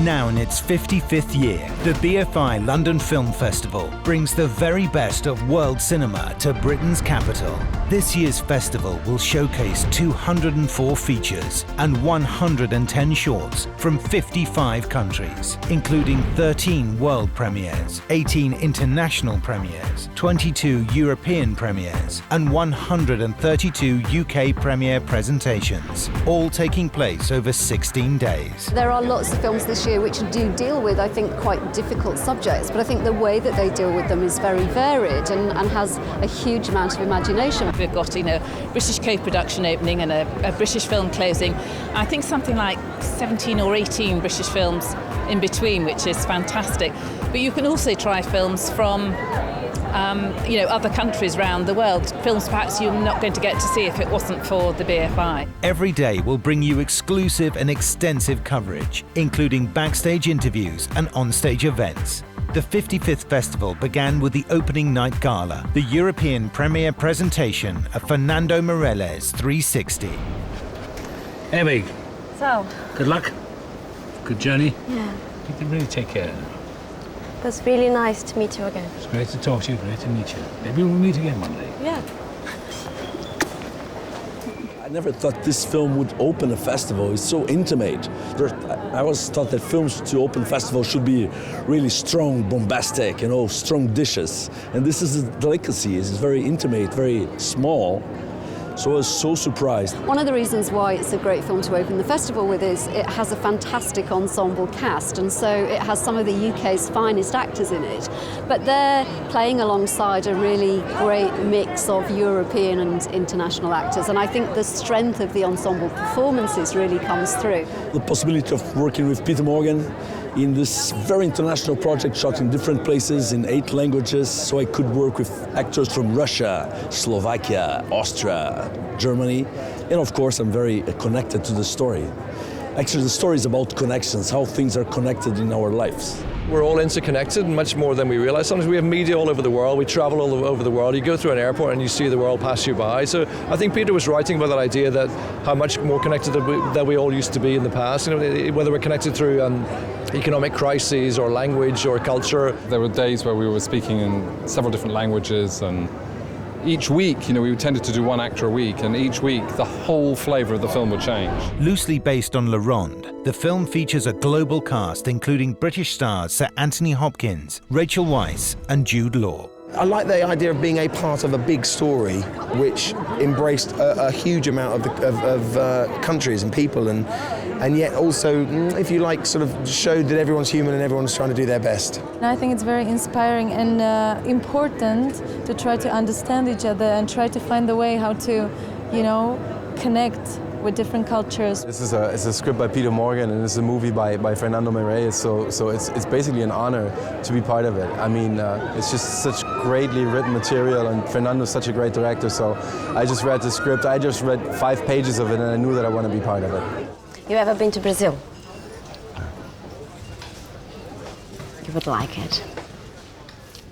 Now in its 55th year, the BFI London Film Festival brings the very best of world cinema to Britain's capital. This year's festival will showcase 204 features and 110 shorts from 55 countries, including 13 world premieres, 18 international premieres, 22 European premieres, and 132 UK premiere presentations, all taking place over 16 days. There are lots of films this year which do deal with, I think, quite difficult subjects, but I think the way that they deal with them is very varied and has a huge amount of imagination. We've got, British co-production opening and a British film closing. I think something like 17 or 18 British films in between, which is fantastic. But you can also try films from other countries around the world, films perhaps you're not going to get to see if it wasn't for the BFI. Every day will bring you exclusive and extensive coverage, including backstage interviews and onstage events. The 55th festival began with the opening night gala, the European premiere presentation of Fernando Meirelles' 360. Hey, Meg. So, Good luck. Good journey. Yeah, You can really take care. that's really nice to meet you again. It's great to talk to you, great to meet you. Maybe we'll meet again one day. Yeah. I never thought this film would open a festival. It's so intimate. I always thought that films to open festivals should be really strong, bombastic, strong dishes. And this is a delicacy. It's very intimate, very small. So I was so surprised. one of the reasons why it's a great film to open the festival with is it has a fantastic ensemble cast, and so it has some of the UK's finest actors in it. But they're playing alongside a really great mix of European and international actors, and I think the strength of the ensemble performances really comes through. The possibility of working with Peter Morgan in this very international project shot in different places in 8 languages, so I could work with actors from Russia, Slovakia, Austria, Germany, and of course I'm very connected to the story. Actually, the story is about connections, how things are connected in our lives. We're all interconnected, much more than we realize. Sometimes we have media all over the world, we travel all over the world, you go through an airport and you see the world pass you by. So I think Peter was writing about that idea that how much more connected that we all used to be in the past, whether we're connected through economic crises or language or culture. There were days where we were speaking in several different languages, and each week, we tended to do one actor a week, and each week the whole flavour of the film would change. Loosely based on La Ronde, the film features a global cast including British stars Sir Anthony Hopkins, Rachel Weisz and Jude Law. I like the idea of being a part of a big story which embraced a huge amount of countries and people, and yet also, if you like, sort of showed that everyone's human and everyone's trying to do their best. I think it's very inspiring and important to try to understand each other and try to find a way how to, connect with different cultures. This is a script by Peter Morgan, and it's a movie by Fernando Meirelles, so it's basically an honor to be part of it. I mean, it's just such greatly written material, and Fernando's such a great director, so I just read the script, I just read 5 pages of it, and I knew that I want to be part of it. You ever been to Brazil? You would like it.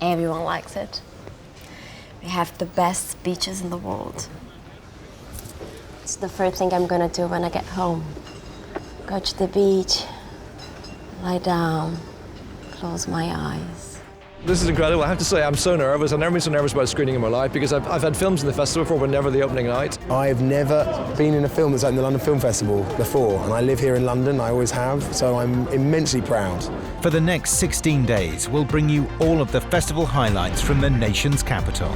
Everyone likes it. We have the best beaches in the world. It's the first thing I'm gonna do when I get home. Go to the beach, lie down, close my eyes. This is incredible. I have to say, I'm so nervous. I've never been so nervous about a screening in my life because I've had films in the festival before, but never the opening night. I've never been in a film that's opened the London Film Festival before, and I live here in London, I always have, so I'm immensely proud. For the next 16 days, we'll bring you all of the festival highlights from the nation's capital.